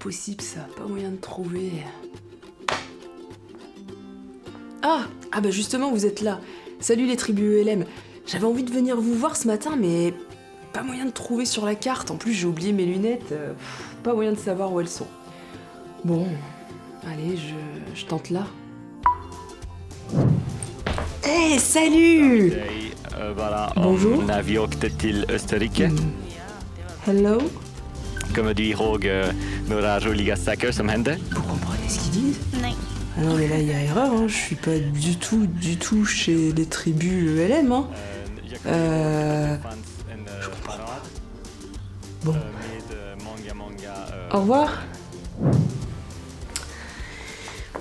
possible ça, pas moyen de trouver. Ah bah justement, vous êtes là. Salut les tribus ELM. J'avais envie de venir vous voir ce matin, mais pas moyen de trouver sur la carte. En plus, j'ai oublié mes lunettes. Pas moyen de savoir où elles sont. Bon, allez, je tente là. Hey, salut! Bonjour. När vi åkte till Österrike Hello? kommer du ihåg några roliga saker som hände? Vous comprenez ce qu'ils disent? Non. Ah non, mais là, il y a erreur, hein. Je suis pas du tout chez les tribus ELM, hein. Je comprends pas. Bon. Au revoir.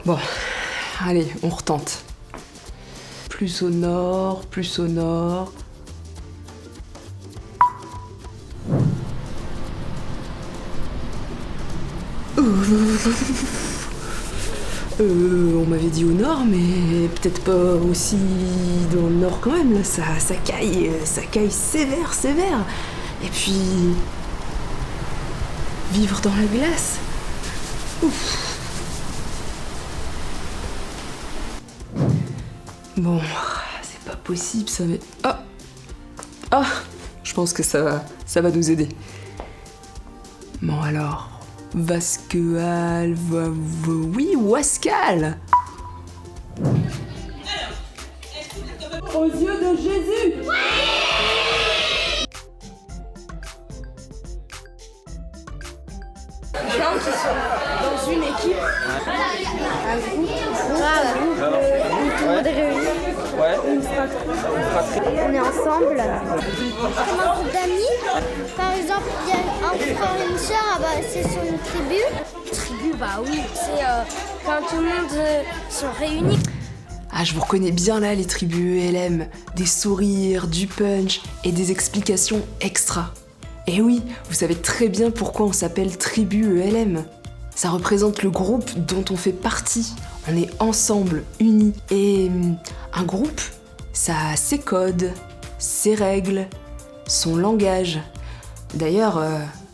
Bon, allez, on retente. Plus au nord, plus au nord. On m'avait dit au nord, mais peut-être pas aussi dans le nord quand même, là, ça caille sévère. Et puis... vivre dans la glace. Ouf. Bon, c'est pas possible ça, mais... Ah, je pense que ça va nous aider. Bon alors... Vasqueal, oui, Wascal. Aux yeux de Jésus. Gens qui sont dans une équipe, un groupe, où tout le monde est réuni, une fratrie. On est ensemble. Comme un groupe d'amis. Par exemple, il y a un frère et une sœur, ah bah, c'est sur une tribu. Tribu, bah oui, c'est quand tout le monde sont réunis. Ah, je vous reconnais bien là, les tribus ELM. Des sourires, du punch et des explications extra. Et oui, vous savez très bien pourquoi on s'appelle tribu ELM. Ça représente le groupe dont on fait partie. On est ensemble, unis. Et un groupe, ça a ses codes, ses règles, son langage. D'ailleurs,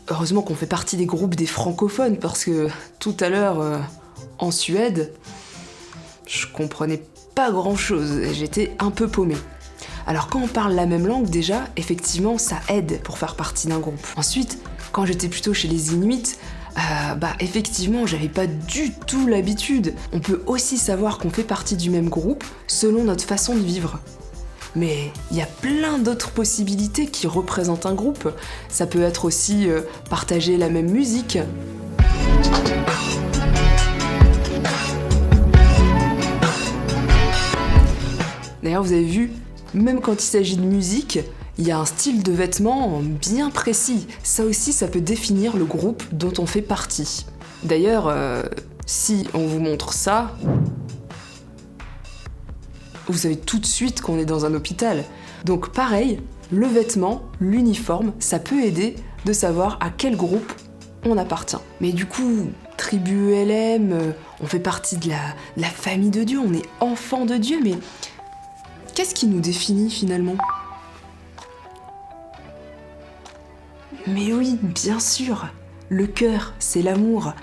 heureusement qu'on fait partie des groupes des francophones, parce que tout à l'heure, en Suède, je comprenais pas grand-chose. J'étais un peu paumée. Alors quand on parle la même langue, déjà, effectivement, ça aide pour faire partie d'un groupe. Ensuite, quand j'étais plutôt chez les Inuits, effectivement, j'avais pas du tout l'habitude. On peut aussi savoir qu'on fait partie du même groupe selon notre façon de vivre. Mais il y a plein d'autres possibilités qui représentent un groupe. Ça peut être aussi partager la même musique. D'ailleurs, vous avez vu, même quand il s'agit de musique, il y a un style de vêtements bien précis. Ça aussi, ça peut définir le groupe dont on fait partie. D'ailleurs, si on vous montre ça, vous savez tout de suite qu'on est dans un hôpital. Donc pareil, le vêtement, l'uniforme, ça peut aider de savoir à quel groupe on appartient. Mais du coup, tribu ELM, on fait partie de la famille de Dieu, on est enfant de Dieu, mais qu'est-ce qui nous définit finalement ? Mais oui, bien sûr, le cœur, c'est l'amour.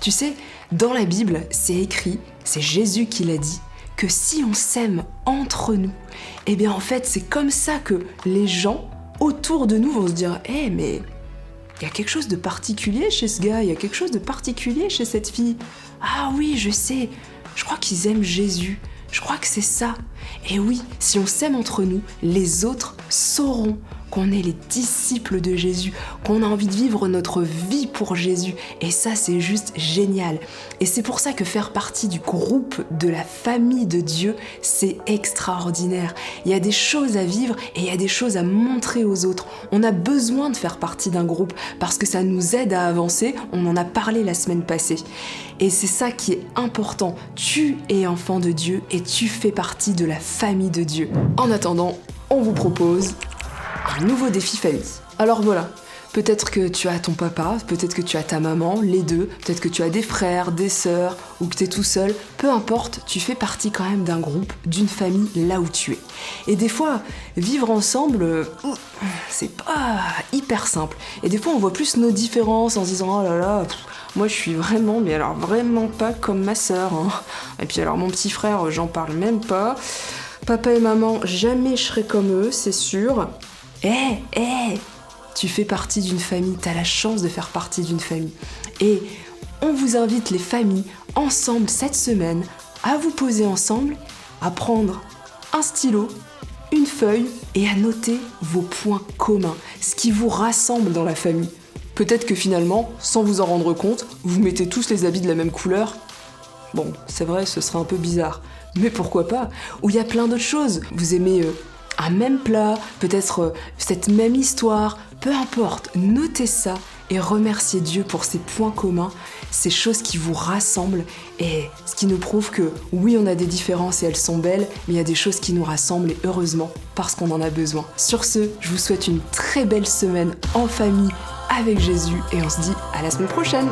Tu sais, dans la Bible, c'est écrit, c'est Jésus qui l'a dit, que si on s'aime entre nous, eh bien en fait, c'est comme ça que les gens autour de nous vont se dire « Eh, mais il y a quelque chose de particulier chez ce gars, il y a quelque chose de particulier chez cette fille. Ah oui, je sais, je crois qu'ils aiment Jésus. Je crois que c'est ça. Et oui, si on s'aime entre nous, les autres sauront qu'on est les disciples de Jésus, qu'on a envie de vivre notre vie pour Jésus. Et ça, c'est juste génial. Et c'est pour ça que faire partie du groupe de la famille de Dieu, c'est extraordinaire. Il y a des choses à vivre et il y a des choses à montrer aux autres. On a besoin de faire partie d'un groupe parce que ça nous aide à avancer. On en a parlé la semaine passée. Et c'est ça qui est important. Tu es enfant de Dieu et tu fais partie de la famille de Dieu. En attendant, on vous propose un nouveau défi famille. Alors voilà, peut-être que tu as ton papa, peut-être que tu as ta maman, les deux, peut-être que tu as des frères, des sœurs, ou que tu es tout seul. Peu importe, tu fais partie quand même d'un groupe, d'une famille là où tu es. Et des fois, vivre ensemble, c'est pas hyper simple. Et des fois, on voit plus nos différences en se disant « Oh là là, Moi, je suis vraiment, mais alors vraiment pas comme ma sœur. Hein. Et puis alors, mon petit frère, j'en parle même pas. Papa et maman, jamais je serai comme eux, c'est sûr. Tu fais partie d'une famille, t'as la chance de faire partie d'une famille. Et on vous invite les familles ensemble cette semaine à vous poser ensemble, à prendre un stylo, une feuille et à noter vos points communs, ce qui vous rassemble dans la famille. Peut-être que finalement, sans vous en rendre compte, vous mettez tous les habits de la même couleur. Bon, c'est vrai, ce serait un peu bizarre, mais pourquoi pas? Ou il y a plein d'autres choses. Vous aimez un même plat, peut-être cette même histoire, peu importe, notez ça et remerciez Dieu pour ces points communs, ces choses qui vous rassemblent et ce qui nous prouve que oui, on a des différences et elles sont belles, mais il y a des choses qui nous rassemblent et heureusement parce qu'on en a besoin. Sur ce, je vous souhaite une très belle semaine en famille avec Jésus et on se dit à la semaine prochaine.